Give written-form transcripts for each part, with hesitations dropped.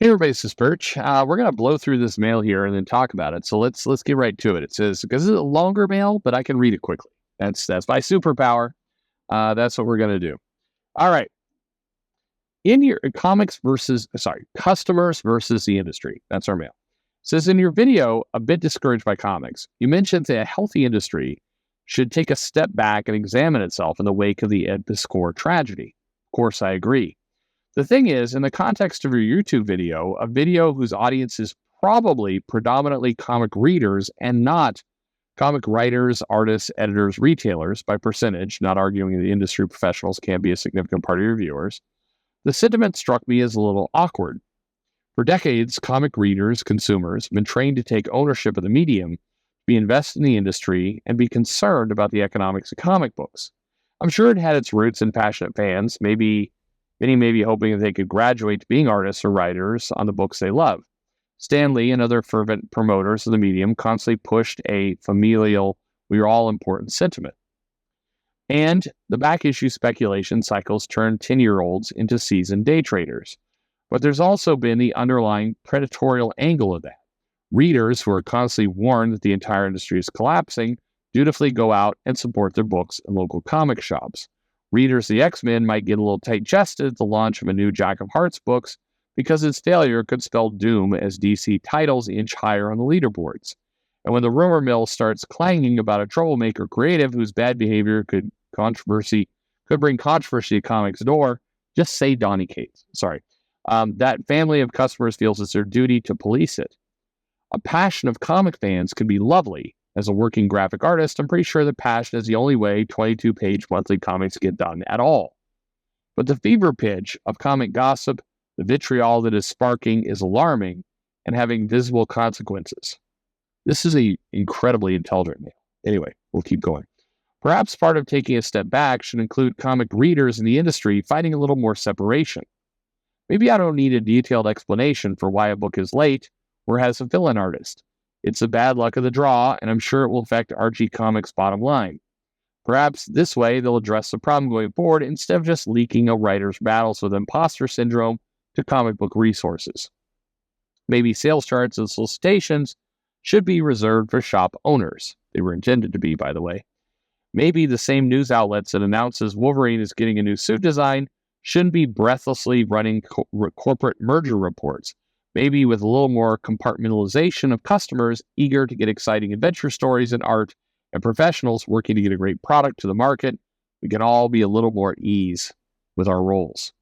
Hey everybody, this is Perch. We're gonna blow through this mail here and then talk about it. So let's get right to it. It says because it's a longer mail, but I can read it quickly. That's my superpower. That's what we're gonna do. All right. In your customers versus the industry. That's our mail. It says in your video, a bit discouraged by comics. You mentioned that a healthy industry should take a step back and examine itself in the wake of the Ed Piscor tragedy. Of course, I agree. The thing is, in the context of your YouTube video, a video whose audience is probably predominantly comic readers and not comic writers, artists, editors, retailers by percentage, not arguing the industry professionals can't be a significant part of your viewers, the sentiment struck me as a little awkward. For decades, comic readers, consumers, have been trained to take ownership of the medium, be invested in the industry, and be concerned about the economics of comic books. I'm sure it had its roots in passionate fans, many may be hoping that they could graduate to being artists or writers on the books they love. Stan Lee and other fervent promoters of the medium constantly pushed a familial, we are all important sentiment. And the back issue speculation cycles turned 10-year-olds into seasoned day traders. But there's also been the underlying predatorial angle of that. Readers who are constantly warned that the entire industry is collapsing dutifully go out and support their books in local comic shops. Readers of the X-Men might get a little tight-chested at the launch of a new Jack of Hearts books because its failure could spell doom as DC titles inch higher on the leaderboards. And when the rumor mill starts clanging about a troublemaker creative whose bad behavior could bring controversy to comics' door, just say Donny Cates. That family of customers feels it's their duty to police it. A passion of comic fans can be lovely. As a working graphic artist, I'm pretty sure that passion is the only way 22-page monthly comics get done at all. But the fever pitch of comic gossip, the vitriol that is sparking, is alarming and having visible consequences. This is an incredibly intelligent mail. Anyway, we'll keep going. Perhaps part of taking a step back should include comic readers in the industry finding a little more separation. Maybe I don't need a detailed explanation for why a book is late or has a villain artist. It's the bad luck of the draw, and I'm sure it will affect Archie Comics' bottom line. Perhaps this way they'll address the problem going forward instead of just leaking a writer's battles with imposter syndrome to comic book resources. Maybe sales charts and solicitations should be reserved for shop owners. They were intended to be, by the way. Maybe the same news outlets that announces Wolverine is getting a new suit design shouldn't be breathlessly running corporate merger reports. Maybe with a little more compartmentalization of customers eager to get exciting adventure stories and art, and professionals working to get a great product to the market, we can all be a little more at ease with our roles.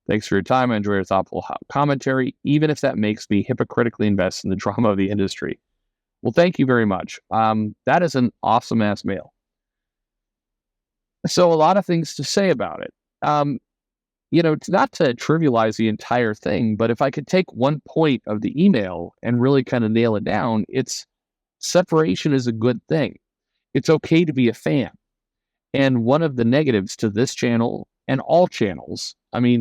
Thanks for your time. I enjoy your thoughtful commentary, even if that makes me hypocritically invest in the drama of the industry. Well, thank you very much. That is an awesome-ass mail. So a lot of things to say about it. It's not to trivialize the entire thing, but if I could take one point of the email and really kind of nail it down, it's separation is a good thing. It's okay to be a fan. And one of the negatives to this channel and all channels,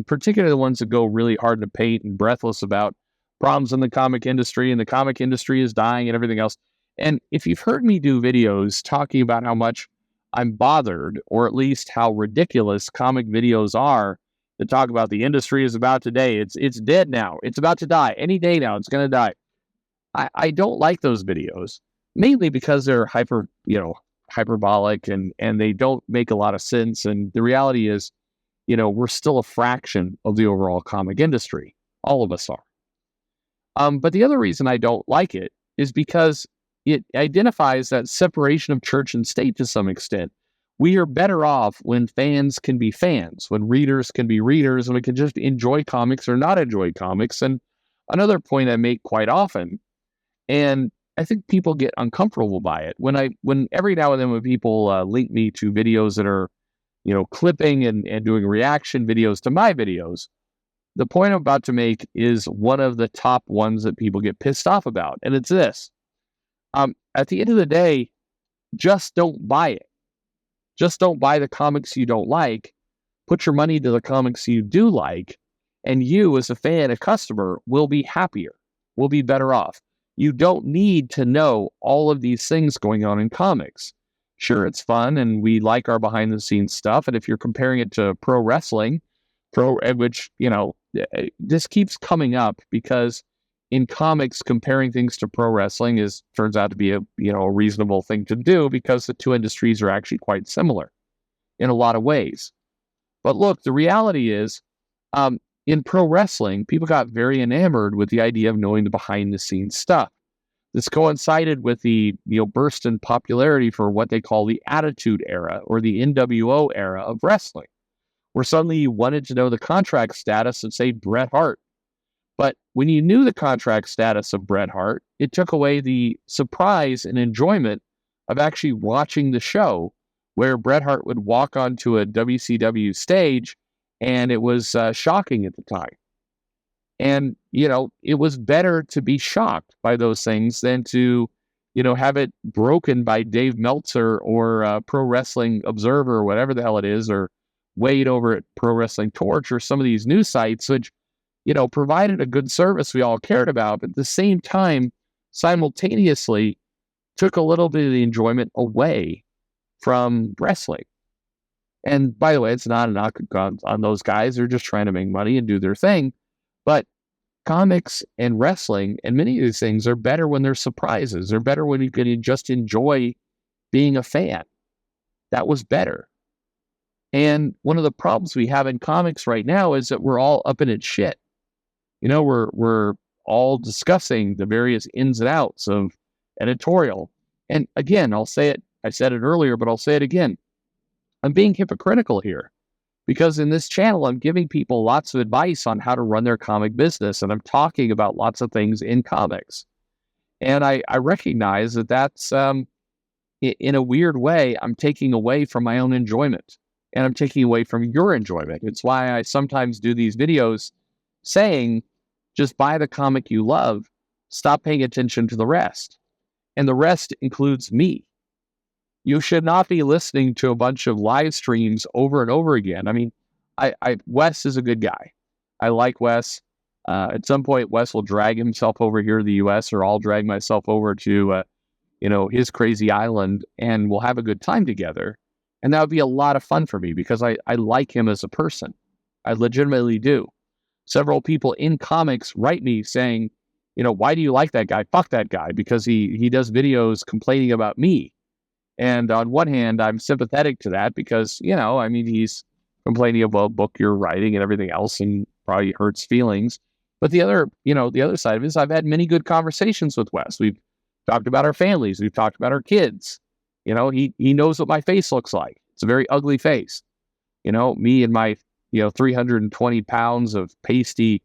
particularly the ones that go really hard to paint and breathless about problems in the comic industry and the comic industry is dying and everything else. And if you've heard me do videos talking about how much I'm bothered, or at least how ridiculous comic videos are, to talk about the industry is about today. It's dead now. It's about to die. Any day now, it's going to die. I don't like those videos, mainly because they're hyperbolic and they don't make a lot of sense. And the reality is, we're still a fraction of the overall comic industry. All of us are. But the other reason I don't like it is because it identifies that separation of church and state to some extent. We are better off when fans can be fans, when readers can be readers, and we can just enjoy comics or not enjoy comics. And another point I make quite often, and I think people get uncomfortable by it, when every now and then when people link me to videos that are, clipping and doing reaction videos to my videos, the point I'm about to make is one of the top ones that people get pissed off about, and it's this. At the end of the day, just don't buy it. Just don't buy the comics you don't like. Put your money to the comics you do like, and you, as a fan, a customer, will be happier, will be better off. You don't need to know all of these things going on in comics. Sure, it's fun, and we like our behind-the-scenes stuff, and if you're comparing it to pro wrestling, which, this keeps coming up because in comics, comparing things to pro wrestling turns out to be a reasonable thing to do because the two industries are actually quite similar in a lot of ways. But look, the reality is, in pro wrestling, people got very enamored with the idea of knowing the behind the scenes stuff. This coincided with the burst in popularity for what they call the Attitude Era or the NWO era of wrestling, where suddenly you wanted to know the contract status of, say, Bret Hart. But when you knew the contract status of Bret Hart, it took away the surprise and enjoyment of actually watching the show, where Bret Hart would walk onto a WCW stage, and it was shocking at the time. And, it was better to be shocked by those things than to, have it broken by Dave Meltzer or Pro Wrestling Observer or whatever the hell it is, or Wade over at Pro Wrestling Torch or some of these news sites, which, provided a good service we all cared about, but at the same time, simultaneously took a little bit of the enjoyment away from wrestling. And by the way, it's not a knock on those guys. They're just trying to make money and do their thing. But comics and wrestling and many of these things are better when they're surprises. They're better when you can just enjoy being a fan. That was better. And one of the problems we have in comics right now is that we're all up in its shit. We're all discussing the various ins and outs of editorial. And again, I'll say it. I said it earlier, but I'll say it again. I'm being hypocritical here because in this channel, I'm giving people lots of advice on how to run their comic business. And I'm talking about lots of things in comics. And I recognize that that's, in a weird way, I'm taking away from my own enjoyment and I'm taking away from your enjoyment. It's why I sometimes do these videos saying, just buy the comic you love, stop paying attention to the rest. And the rest includes me. You should not be listening to a bunch of live streams over and over again. I mean, Wes is a good guy. I like Wes. At some point, Wes will drag himself over here to the U.S., or I'll drag myself over to, his crazy island, and we'll have a good time together. And that would be a lot of fun for me because I like him as a person. I legitimately do. Several people in comics write me saying, why do you like that guy? Fuck that guy, because he does videos complaining about me. And on one hand, I'm sympathetic to that because, he's complaining about a book you're writing and everything else and probably hurts feelings. But the other side of it is I've had many good conversations with Wes. We've talked about our families. We've talked about our kids. He knows what my face looks like. It's a very ugly face. Me and my, 320 pounds of pasty,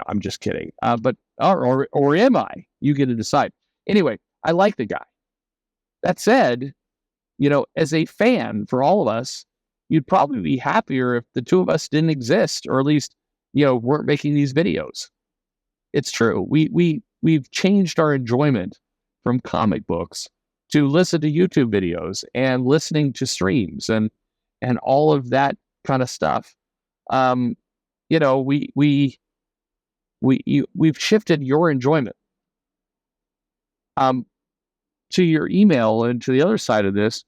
I'm just kidding. Or am I? You get to decide. Anyway, I like the guy. That said, as a fan for all of us, you'd probably be happier if the two of us didn't exist, or at least, weren't making these videos. It's true. We've changed our enjoyment from comic books to listen to YouTube videos and listening to streams and all of that kind of stuff. We've shifted your enjoyment. To your email and to the other side of this,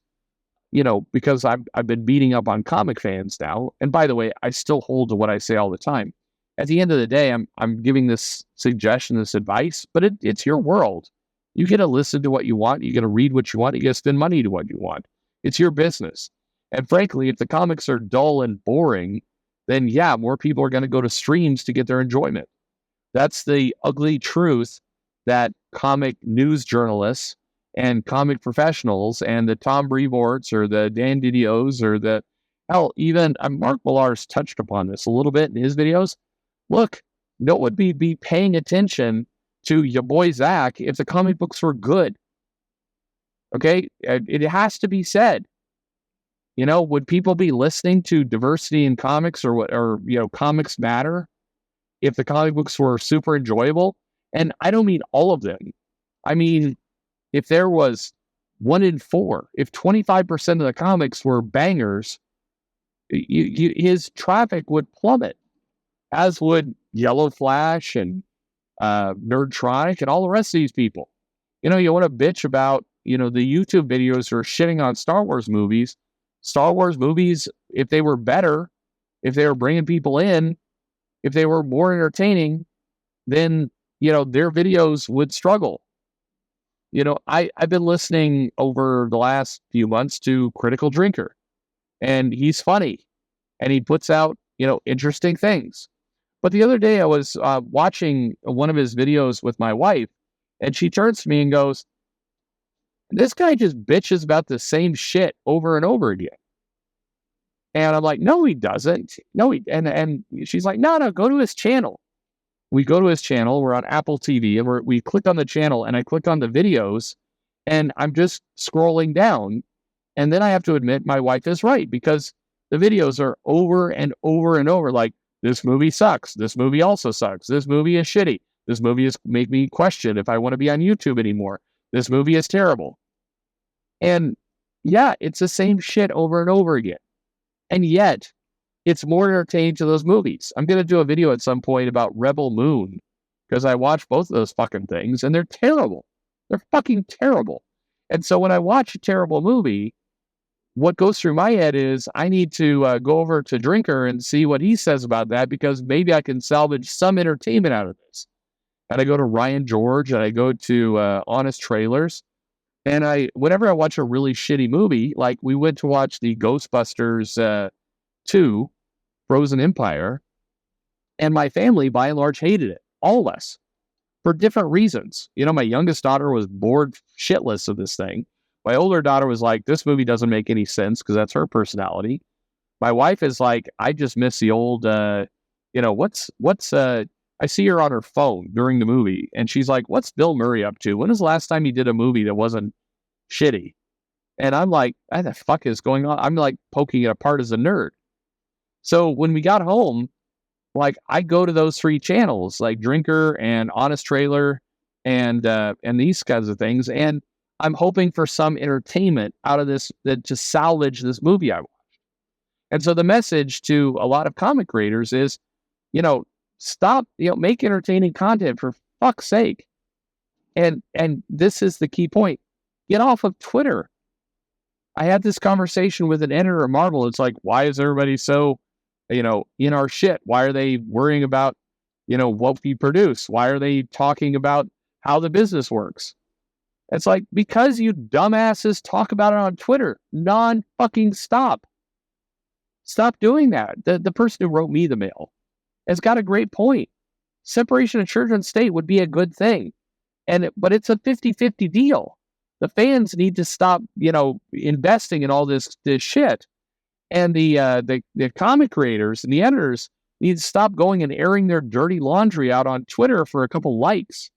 because I've been beating up on comic fans now. And by the way, I still hold to what I say all the time. At the end of the day, I'm giving this suggestion, this advice, but it's your world. You get to listen to what you want. You get to read what you want. You get to spend money to what you want. It's your business. And frankly, if the comics are dull and boring, then yeah, more people are going to go to streams to get their enjoyment. That's the ugly truth that comic news journalists and comic professionals and the Tom Brevoorts or the Dan Didiots or even Mark Millar's touched upon this a little bit in his videos. Look, no one would be paying attention to your boy Zach if the comic books were good. Okay? It has to be said. Would people be listening to Diversity in Comics or Comics Matter if the comic books were super enjoyable? And I don't mean all of them. I mean, if there was 1 in 4, if 25% of the comics were bangers, his traffic would plummet, as would Yellow Flash and Nerdtronic and all the rest of these people. You want to bitch about, the YouTube videos are shitting on Star Wars movies. Star Wars movies, if they were better, if they were bringing people in, if they were more entertaining, then, their videos would struggle. I've been listening over the last few months to Critical Drinker, and he's funny, and he puts out, interesting things. But the other day I was watching one of his videos with my wife, and she turns to me and goes, "This guy just bitches about the same shit over and over again." And I'm like, "No, he doesn't. No, and she's like, no, go to his channel." We go to his channel. We're on Apple TV, and we click on the channel, and I click on the videos, and I'm just scrolling down. And then I have to admit my wife is right, because the videos are over and over and over. Like, this movie sucks. This movie also sucks. This movie is shitty. This movie has made me question if I want to be on YouTube anymore. This movie is terrible. And yeah, it's the same shit over and over again. And yet, it's more entertaining to those movies. I'm going to do a video at some point about Rebel Moon, because I watched both of those fucking things, and they're terrible. They're fucking terrible. And so when I watch a terrible movie, what goes through my head is I need to go over to Drinker and see what he says about that, because maybe I can salvage some entertainment out of this. And I go to Ryan George, and I go to Honest Trailers. And whenever I watch a really shitty movie, like we went to watch the Ghostbusters 2, Frozen Empire, and my family, by and large, hated it. All of us. For different reasons. My youngest daughter was bored shitless of this thing. My older daughter was like, this movie doesn't make any sense, because that's her personality. My wife is like, I just miss the old, I see her on her phone during the movie, and she's like, what's Bill Murray up to? When was the last time he did a movie that wasn't shitty? And I'm like, what the fuck is going on? I'm like poking it apart as a nerd. So when we got home, like, I go to those 3 channels, like Drinker and Honest Trailer and these kinds of things, and I'm hoping for some entertainment out of this, that to salvage this movie I watched. And so the message to a lot of comic creators is, stop, make entertaining content, for fuck's sake. And this is the key point. Get off of Twitter. I had this conversation with an editor at Marvel. It's like, why is everybody so, in our shit? Why are they worrying about, what we produce? Why are they talking about how the business works? It's like, because you dumbasses talk about it on Twitter non-fucking stop. Stop doing that. The person who wrote me the mail has got a great point. Separation of church and state would be a good thing. But it's a 50-50 deal. The fans need to stop, investing in all this shit. And the comic creators and the editors need to stop going and airing their dirty laundry out on Twitter for a couple likes.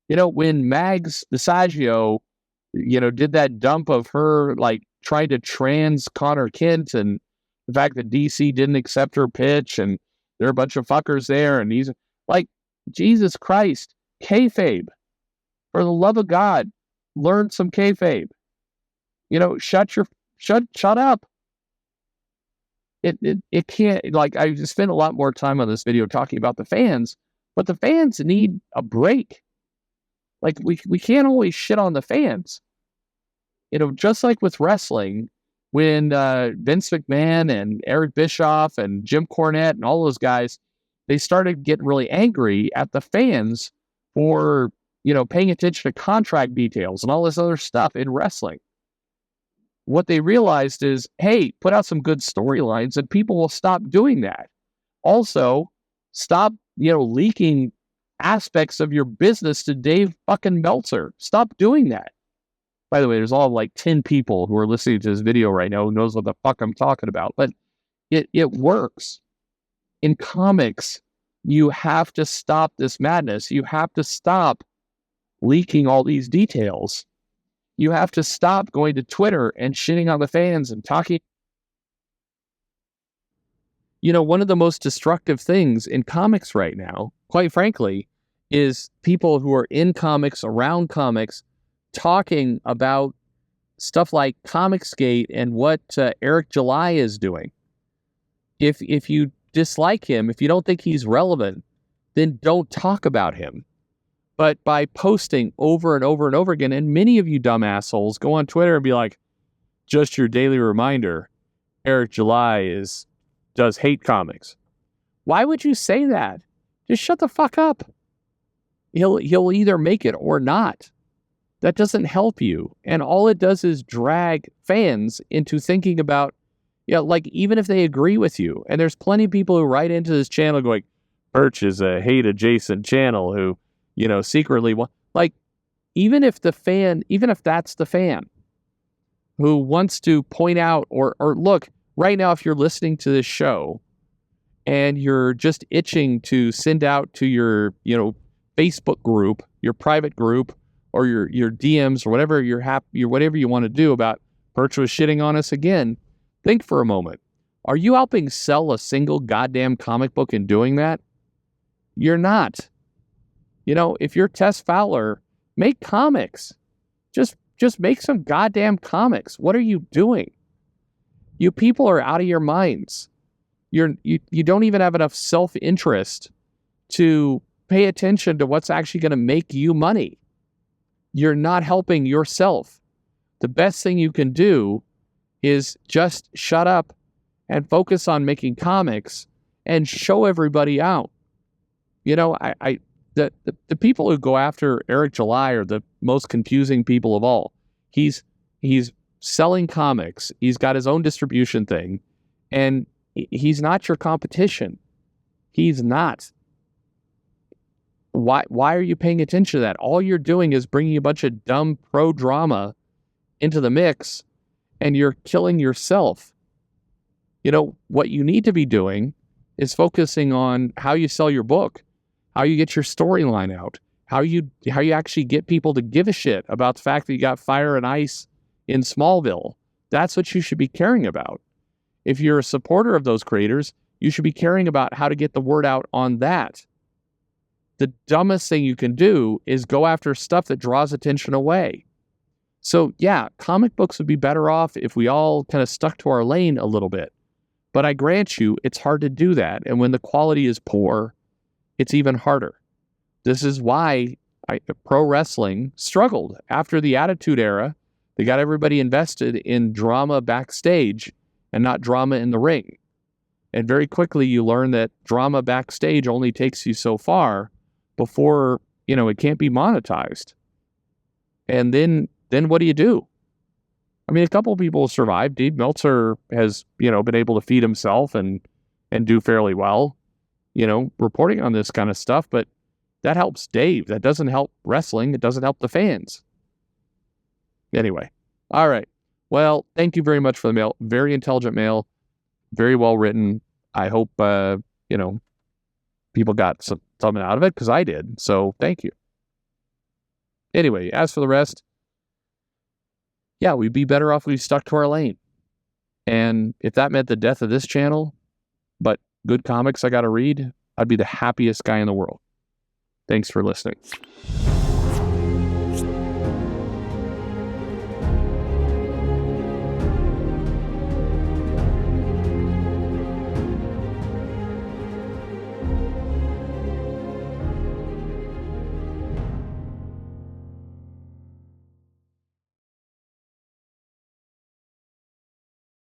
When Mags Basiago, did that dump of her, like, trying to trans Connor Kent, and the fact that DC didn't accept her pitch, and there are a bunch of fuckers there, and these, like, Jesus Christ, kayfabe. For the love of God, learn some kayfabe. Shut up. It can't, like, I just spent a lot more time on this video talking about the fans, but the fans need a break. Like, we can't always shit on the fans. Just like with wrestling, when Vince McMahon and Eric Bischoff and Jim Cornette and all those guys, they started getting really angry at the fans for, paying attention to contract details and all this other stuff in wrestling. What they realized is, hey, put out some good storylines and people will stop doing that. Also, stop, leaking aspects of your business to Dave fucking Meltzer. Stop doing that. By the way, there's all like 10 people who are listening to this video right now who knows what the fuck I'm talking about. But it works. In comics, you have to stop this madness. You have to stop leaking all these details. You have to stop going to Twitter and shitting on the fans and talking. One of the most destructive things in comics right now, quite frankly, is people who are in comics, around comics, talking about stuff like Comicsgate and what Eric July is doing. If you dislike him, if you don't think he's relevant, then don't talk about him. But by posting over and over and over again, and many of you dumb assholes go on Twitter and be like, just your daily reminder, Eric July does hate comics. Why would you say that? Just shut the fuck up. He'll either make it or not. That doesn't help you. And all it does is drag fans into thinking about, like, even if they agree with you, and there's plenty of people who write into this channel going, Perch is a hate adjacent channel who, secretly want, like, even if that's the fan who wants to point out or look, right now, if you're listening to this show and you're just itching to send out to your, Facebook group, your private group, or your DMs or whatever whatever you want to do about Perch was shitting on us again, think for a moment. Are you helping sell a single goddamn comic book in doing that? You're not. If you're Tess Fowler, make comics. Just make some goddamn comics. What are you doing? You people are out of your minds. You don't even have enough self-interest to pay attention to what's actually going to make you money. You're not helping yourself. The best thing you can do is just shut up and focus on making comics and show everybody out. The people who go after Eric July are the most confusing people of all. He's selling comics. He's got his own distribution thing, and he's not your competition. He's not. Why are you paying attention to that? All you're doing is bringing a bunch of dumb pro drama into the mix, and you're killing yourself. What you need to be doing is focusing on how you sell your book, how you get your storyline out, how you actually get people to give a shit about the fact that you got Fire and Ice in Smallville. That's what you should be caring about. If you're a supporter of those creators, you should be caring about how to get the word out on that. The dumbest thing you can do is go after stuff that draws attention away. So yeah, comic books would be better off if we all kind of stuck to our lane a little bit. But I grant you, it's hard to do that. And when the quality is poor, it's even harder. This is why pro wrestling struggled. After the Attitude Era, they got everybody invested in drama backstage and not drama in the ring. And very quickly you learn that drama backstage only takes you so far before, it can't be monetized. And then what do? I mean, a couple of people survived. Dave Meltzer has, been able to feed himself and do fairly well, reporting on this kind of stuff. But that helps Dave. That doesn't help wrestling. It doesn't help the fans. Anyway. All right. Well, thank you very much for the mail. Very intelligent mail. Very well written. I hope, people got something out of it, because I did. So thank you. Anyway, as for the rest, yeah, we'd be better off if we stuck to our lane. And if that meant the death of this channel, but good comics I got to read, I'd be the happiest guy in the world. Thanks for listening.